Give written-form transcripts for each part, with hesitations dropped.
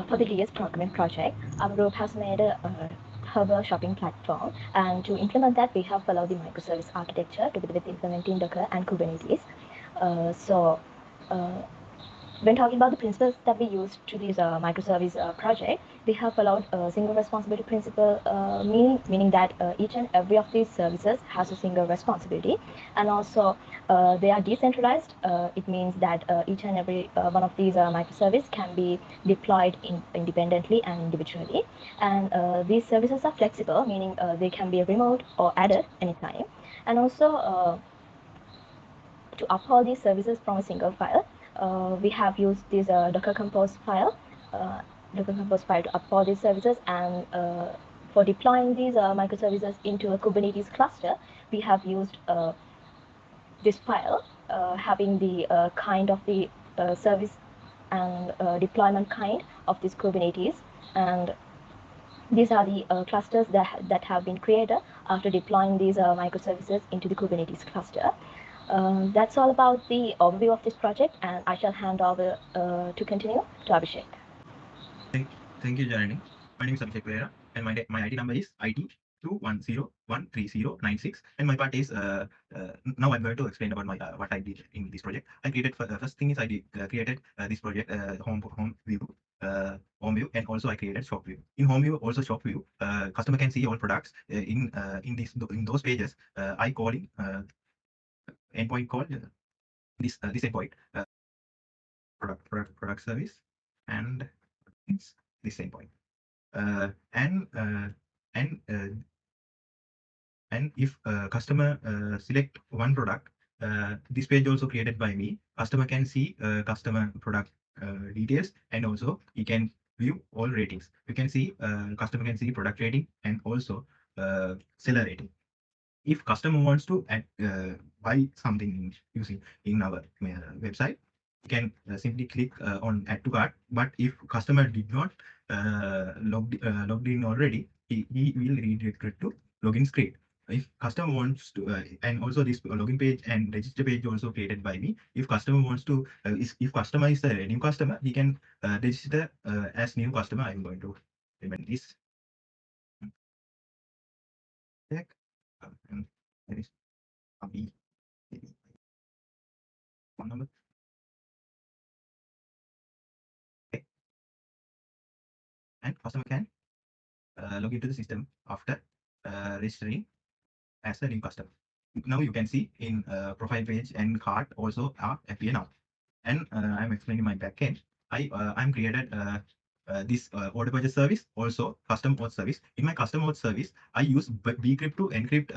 For the DS programming project, our group has made a herbal shopping platform, and to implement that, we have followed the microservice architecture together with implementing Docker and Kubernetes. So, when talking about the principles that we use to this microservice project, we have followed a single responsibility principle, meaning that each and every of these services has a single responsibility, and also they are decentralized. It means that each and every one of these microservices can be deployed independently and individually, and these services are flexible, meaning they can be removed or added anytime, and also to uphold these services from a single file, we have used this Docker Compose file, to uphold these services, and for deploying these microservices into a Kubernetes cluster, we have used this file having the kind of the service and deployment kind of this Kubernetes, and these are the clusters that have been created after deploying these microservices into the Kubernetes cluster. That's all about the overview of this project, and I shall hand over to continue to Abhishek. Thank you, Janani. My name is Abhishek Perera, and my ID number is IT21013096, and my part is now I'm going to explain about my what I did in this project. I created first thing is I did created this project home view. Home view, and also I created shop view. In home view, also shop view, customer can see all products in those pages. I calling endpoint call this endpoint product service, and it's this endpoint. And if customer select one product, this page also created by me. Customer can see customer product details, and also he can view all ratings. You can see customer can see product rating and also seller rating. If customer wants to buy something using in our website, you can simply click on add to cart. But if customer did not logged in already, he will redirect to login screen. If customer wants to, and also this login page and register page also created by me. If customer wants to, if customer is a new customer, he can register as new customer. I'm going to implement this. Check. And there is a B, phone number. Okay. And customer can log into the system after registering as a new customer. Now you can see in profile page and cart also are appear now. And I'm explaining my backend. I'm created this order purchase service, also custom auth service. In my custom auth service, I use bcrypt to encrypt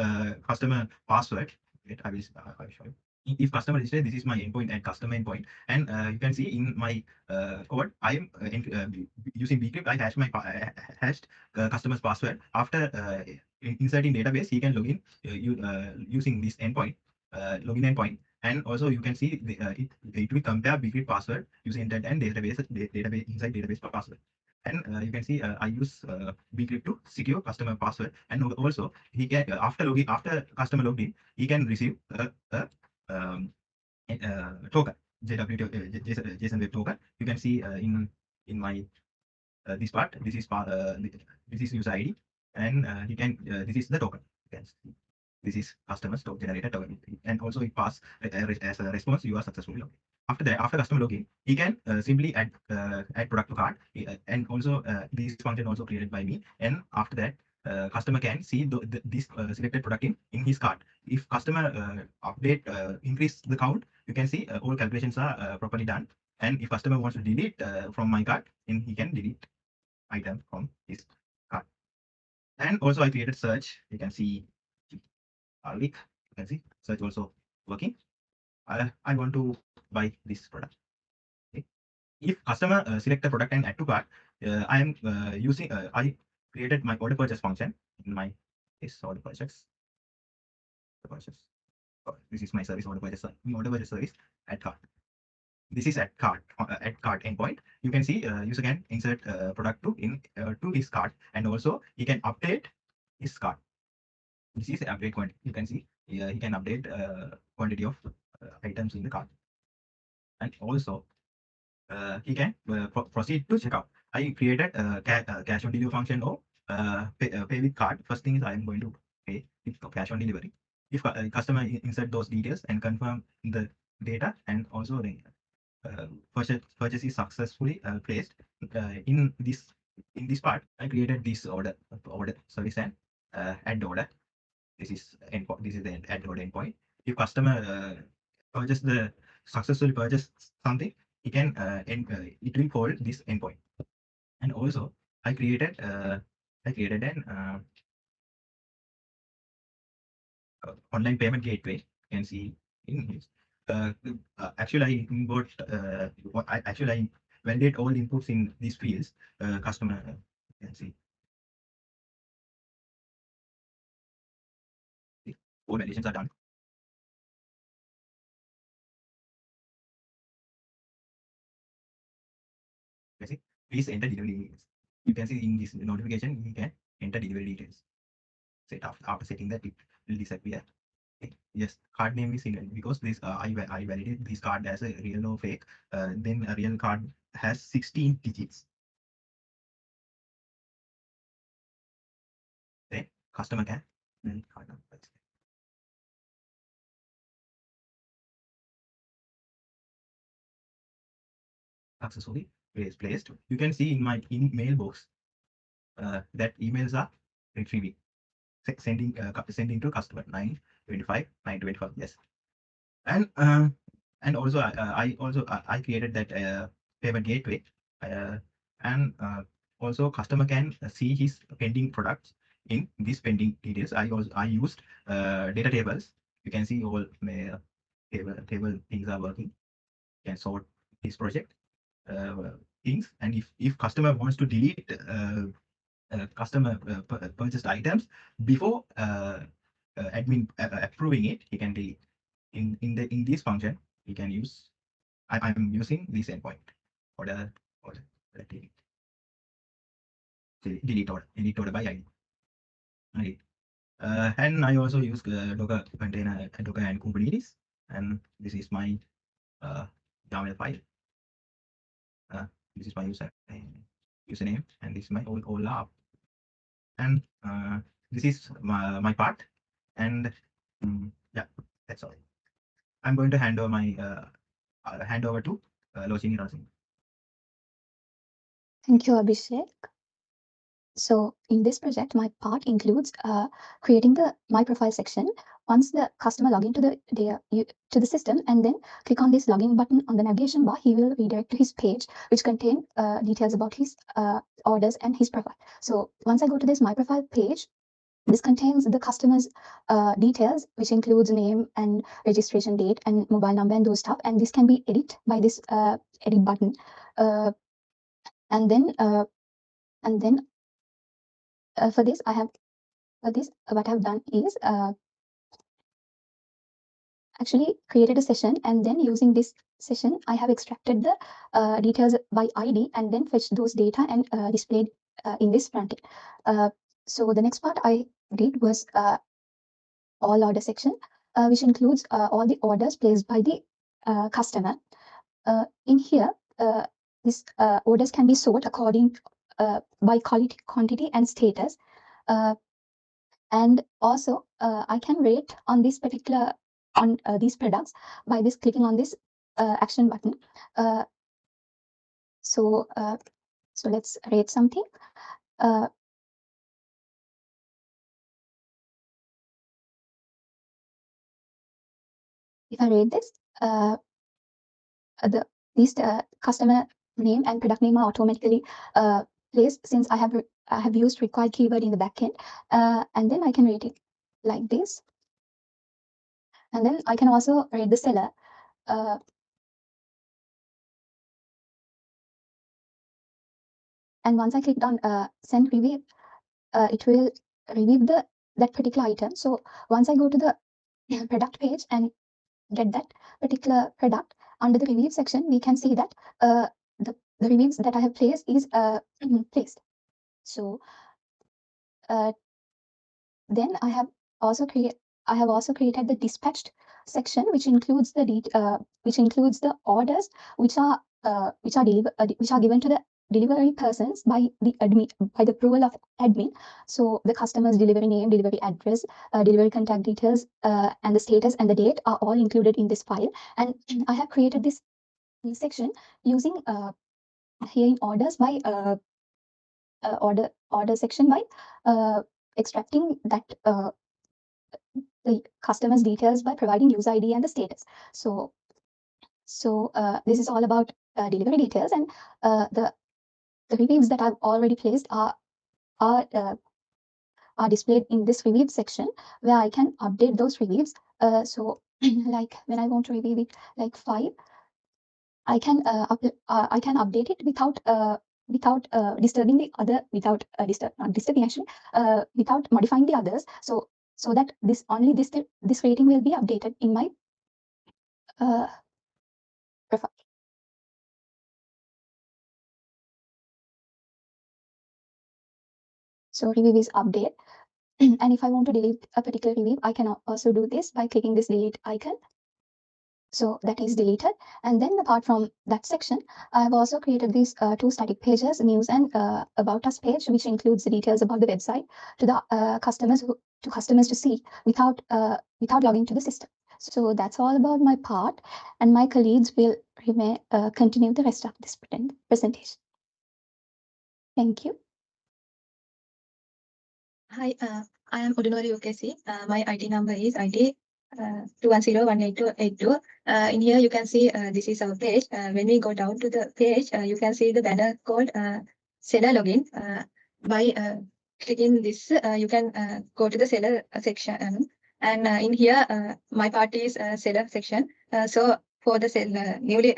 customer password. Wait, I will show you. If customer register, this is my endpoint and customer endpoint, and you can see in my code I am using bcrypt. I hashed customer's password. After inserting database, he can log in using this endpoint, login endpoint. And also you can see it will compare bcrypt password using that and database inside database password. And you can see I use bcrypt to secure customer password, and also he can after customer logged in, he can receive a token, JSON web token. You can see in my this part. This is user ID, and he can this is the token. You can see. This is customer's generated token, and also it pass as a response. You are successfully logged in. After that, after customer login, he can simply add product to cart, and also this function also created by me. And after that, customer can see this selected product in his cart. If customer update increase the count, you can see all calculations are properly done. And if customer wants to delete from my cart, then he can delete item from his cart. And also I created search. You can see link. You can see search also working. I want to buy this product. Okay. If customer select the product and add to cart, I am using I created my order purchase function in my order purchase. This is my service order purchase service at cart. This is at cart endpoint. You can see user can insert product to his cart, and also he can update his cart. This is the update quantity. You can see he can update quantity of items in the cart, and also he can proceed to checkout. I created a cash on delivery function or pay with card. First thing is I am going to pay with cash on delivery. If customer insert those details and confirm the data, and also the purchase is successfully placed. In this part, I created this order service and add order. This is endpoint. This is the add order endpoint. If customer purchase the successfully purchase something, he can it will call this endpoint. And also I created an online payment gateway. You can see in this. Actually, I import. Actually I validate all inputs in these fields. Customer can see all validations are done. You can see, please enter delivery details. You can see in this notification, you can enter delivery details. Set after setting that, it will disappear. Okay. Yes, card name is invalid because this I validate this card as a real or fake. Then a real card has 16 digits. Then customer can card number successfully placed. You can see in my mailbox that emails are retrieving, sending to customer 925 925. Yes, and also I created that payment gateway, uh, and also customer can see his pending products in these pending details. I used data tables. You can see all table things are working. You can sort this project things, and if customer wants to delete customer purchased items before admin approving it, he can delete. In this function, we can use. I'm using this endpoint order delete delete order by ID. Right. And I also use Docker container, Docker and Kubernetes, and this is my YAML file. This is my username, and this is my OLAP, and this is my part, and yeah, that's all. I'm going to hand over to Lochini Ranasinghe. Thank you, Abhishek. So in this project, my part includes creating the My Profile section. Once the customer log into to the system and then click on this login button on the navigation bar, he will redirect to his page, which contain details about his orders and his profile. So once I go to this My Profile page, this contains the customer's details, which includes name and registration date and mobile number and those stuff. And this can be edited by this edit button. And then for this, what I've done is actually created a session, and then using this session, I have extracted the details by ID and then fetched those data and displayed in this front end. So the next part I did was all order section, which includes all the orders placed by the customer. In here, these orders can be sorted according by quality, quantity, and status. And also, I can rate on this particular these products by this clicking on this action button. So let's rate something. If I rate this, these customer name and product name are automatically placed since I have used required keyword in the backend, and then I can rate it like this. And then I can also rate the seller. And once I clicked on send review, it will review that particular item. So once I go to the product page and get that particular product, under the review section, we can see that the reviews that I have placed is placed. So then I have also created the dispatched section, which includes the orders which are given to the delivery persons by the admin, by the approval of admin. So the customer's delivery name, delivery address, delivery contact details, and the status and the date are all included in this file. And I have created this section using here in orders by order section by extracting that the customer's details by providing user ID and the status. So this is all about delivery details, and the reviews that I've already placed are displayed in this review section, where I can update those reviews. So like when I want to review it like 5, I can update it without disturbing the other, without not disturbing actually, without modifying the others. So that this rating will be updated in my profile. So review is update. And if I want to delete a particular review, I can also do this by clicking this delete icon. So that is deleted. And then apart from that section, I have also created these 2 static pages, news and about us page, which includes the details about the website to the customers to see without logging to the system. So that's all about my part, and my colleagues will continue the rest of this presentation. Thank you. Hi, I am Udunuwara U.K.C. My ID number is ID 210-18282. In here, you can see this is our page. When we go down to the page, you can see the banner called seller login. By clicking this, you can go to the seller section. And in here, my part is seller section. So for the newly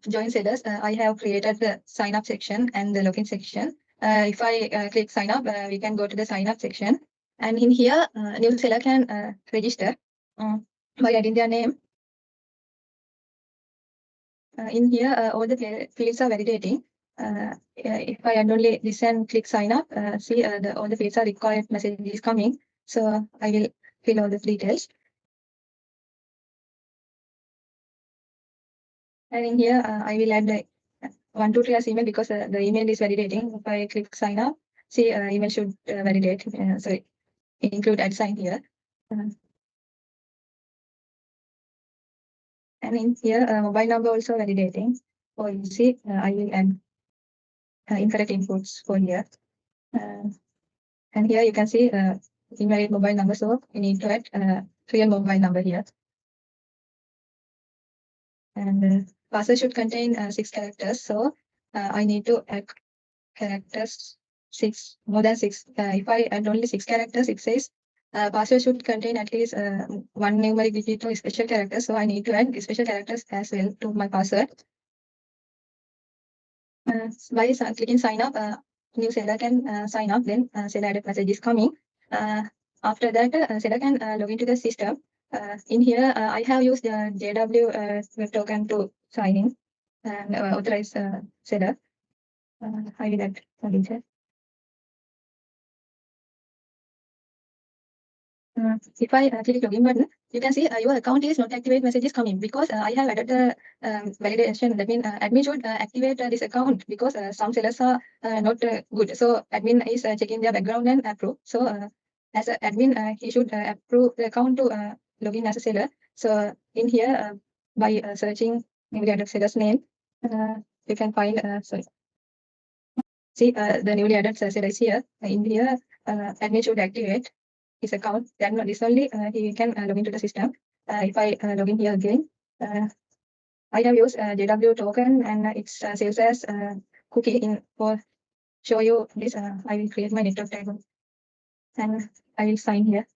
joined sellers, I have created the sign up section and the login section. If I click sign up, we can go to the sign up section. And in here, new seller can register by adding their name. In here, all the fields are validating. If I add only this and click sign up, see all the fields are required, message is coming. So I will fill all the details. And in here, I will add the 123 as email because the email is validating. If I click sign up, see email should validate. So include add sign here. And in here, mobile number also validating. Or you see, I will add incorrect inputs for here. And here you can see invalid mobile number. So you need to add real mobile number here. And password should contain 6 characters. So I need to add characters 6, more than 6. If I add only 6 characters, it says password should contain at least 1 numeric digit or special character. So I need to add special characters as well to my password. By clicking sign up, new seller can sign up, then seller added message is coming. After that, seller can log into the system. In here, I have used the JW web token to sign in and authorize seller. I will add a detail. If I click login button, you can see your account is not activated message is coming because I have added the validation. That means admin should activate this account because some sellers are not good. So admin is checking their background and approve. So as an admin, he should approve the account to log in as a seller. So in here, by searching newly added seller's name, you can find sorry. See the newly added seller is here. In here, admin should activate his account. Then this only he can log into the system. If I log in here again, I have used JW token and it saves as cookie in for show you this. I will create my network table and I will sign here.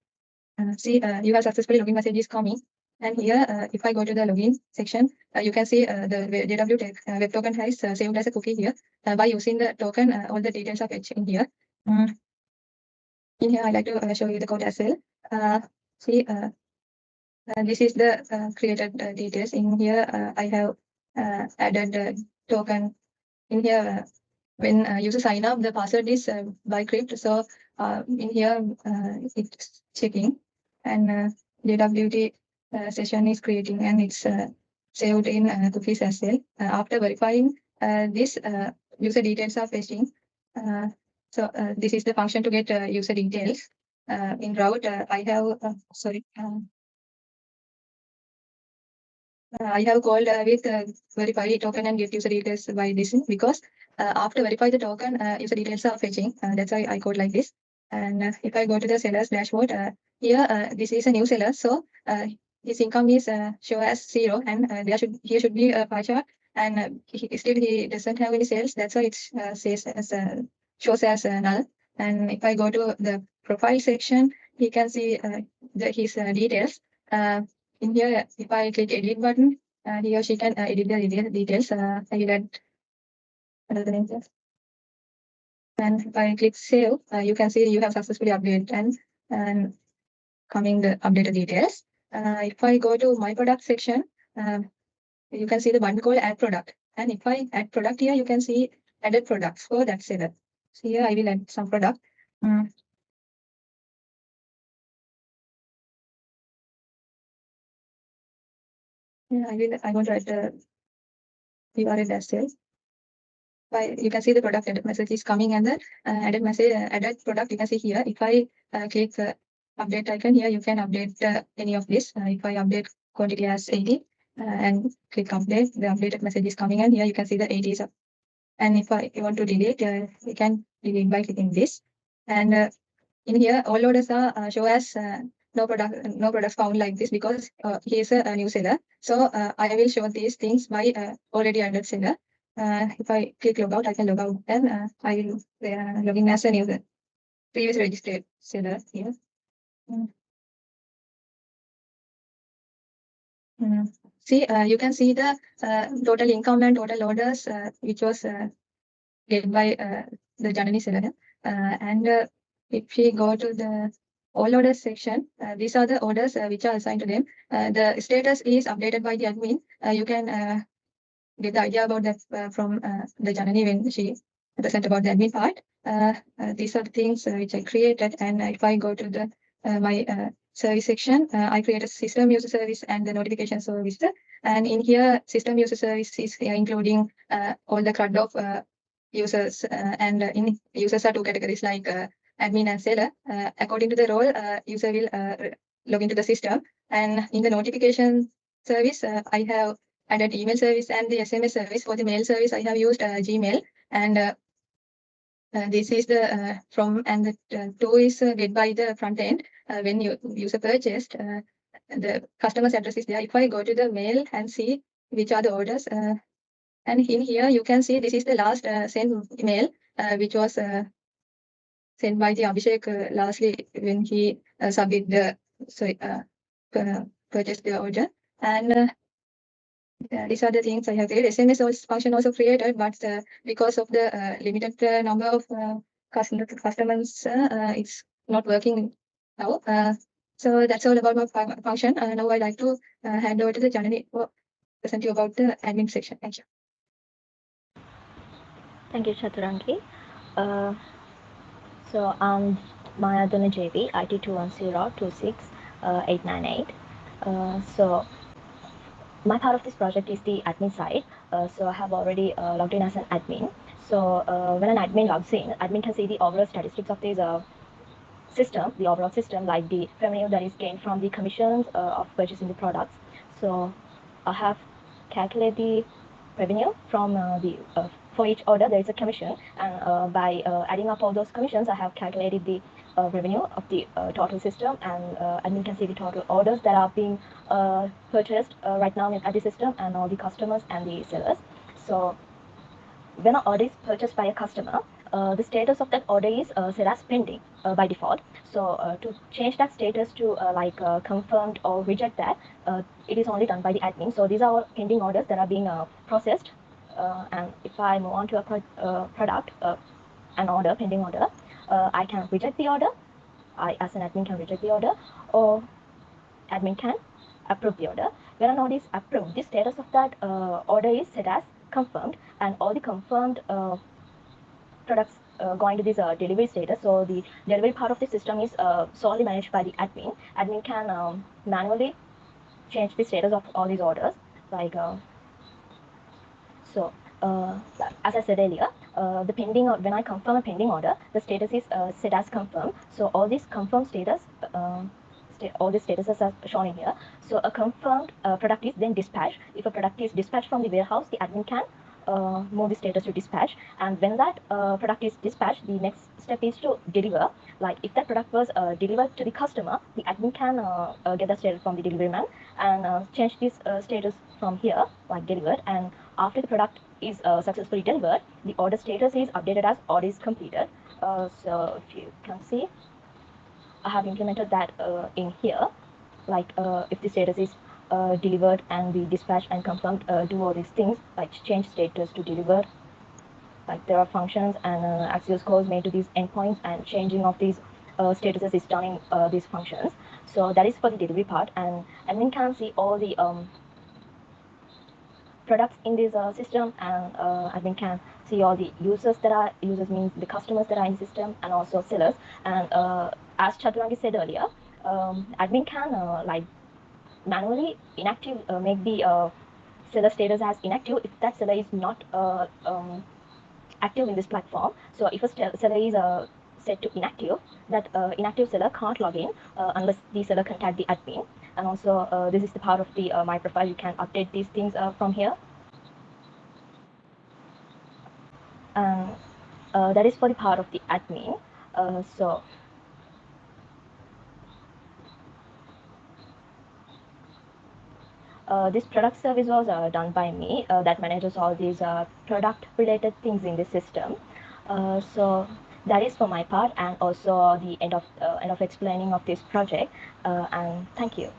See, you have successfully login message is coming. And here, if I go to the login section, you can see the JW web token has saved as a cookie here. By using the token, all the details are fetched in here. In here, I like to show you the code as well. See, this is the created details. In here, I have added the token. In here, when user sign up, the password is by crypt. So in here, it's checking, and JWT session is creating, and it's saved in cookies as well. After verifying this, user details are fetching. So this is the function to get user details. In route, I have I have called with verify token and get user details by this because after verify the token, user details are fetching. That's why I code like this. And if I go to the seller's dashboard, here this is a new seller, so his income is show as 0, and here should be a pie chart, and still he doesn't have any sales. That's why it says as shows as null. And if I go to the profile section, he can see his details. In here, if I click edit button, he or she can edit the details. I will add another name here. And if I click save, you can see you have successfully updated and coming the updated details. If I go to my product section, you can see the button called add product. And if I add product here, you can see added products for that seller. So here I will add some product. Yeah, I want to add the URL as well. You can see the product added message is coming, and the added message added product you can see here. If I click update icon here, you can update any of this. If I update quantity as 80 and click update, the updated message is coming, and here you can see the 80 is up. And if I want to delete, you can delete by clicking this. And in here, all orders are show as no products found like this because he is a new seller. So I will show these things by already added seller. If I click logout, I can log out. Then I will log in as a new previous registered seller here. See, you can see the total income and total orders which was get by the Janani seller. And if we go to the all orders section, these are the orders which are assigned to them. The status is updated by the admin. You can get the idea about that from the Janani when she present about the admin part. These are the things which I created. And if I go to the my service section, I created system user service and the notification service. And in here, system user service is including all the CRUD of users. And in users are two categories like admin and seller. According to the role, user will log into the system. And in the notification service, I have added email service and the SMS service. For the mail service, I have used Gmail. And this is the from, and the two is get by the front end. When user purchased, the customer's address is there. If I go to the mail and see which are the orders, and in here you can see this is the last sent email which was sent by the Abhishek lastly when he submit the purchased the order. And these are the things I have created. SMS function also created, but because of the limited number of customers, it's not working now. So that's all about my function. Now I'd like to hand over to the Janani for present you about the admin section. Thank you. Thank you, Chaturangi. So I'm Mayadunna J, IT 210268998. So my part of this project is the admin side. So I have already logged in as an admin. So when an admin logs in, admin can see the overall statistics of this system, the overall system, like the revenue that is gained from the commissions of purchasing the products. So I have calculated the revenue from for each order there is a commission, and by adding up all those commissions, I have calculated the revenue of the total system, and admin can see the total orders that are being purchased right now at the system, and all the customers and the sellers. So when an order is purchased by a customer, the status of that order is set as pending by default. So to change that status to confirmed or reject that, it is only done by the admin. So these are all pending orders that are being processed. And if I move on to a product, an order, pending order, I can reject the order. I, as an admin, can reject the order, or admin can approve the order. When an order is approved, the status of that order is set as confirmed, and all the confirmed products going to this delivery status. So the delivery part of the system is solely managed by the admin. Admin can manually change the status of all these orders. Like so, as I said earlier, the pending, or when I confirm a pending order, the status is set as confirmed. So all these confirmed status, all the statuses are shown in here. So a confirmed product is then dispatched. If a product is dispatched from the warehouse, the admin can move the status to dispatch, and when that product is dispatched, the next step is to deliver. Like if that product was delivered to the customer, the admin can get the status from the delivery man and change this status from here, like delivered. And after the product is successfully delivered, the order status is updated as order is completed. So if you can see, I have implemented that in here. Like if the status is delivered and we dispatch and confirmed, do all these things like change status to delivered. Like there are functions and access calls made to these endpoints, and changing of these statuses is done in these functions. So that is for the delivery part, and admin can see all the products in this system, and admin can see all the users means the customers that are in the system, and also sellers. And as Chaturanga said earlier, admin can like manually inactive, make the seller status as inactive if that seller is not active in this platform. So if a seller is set to inactive, that inactive seller can't log in unless the seller contact the admin. And also this is the part of the my profile. You can update these things from here. And that is for the part of the admin. So this product service was done by me, that manages all these product related things in the system. So that is for my part, and also the end of explaining of this project. And thank you.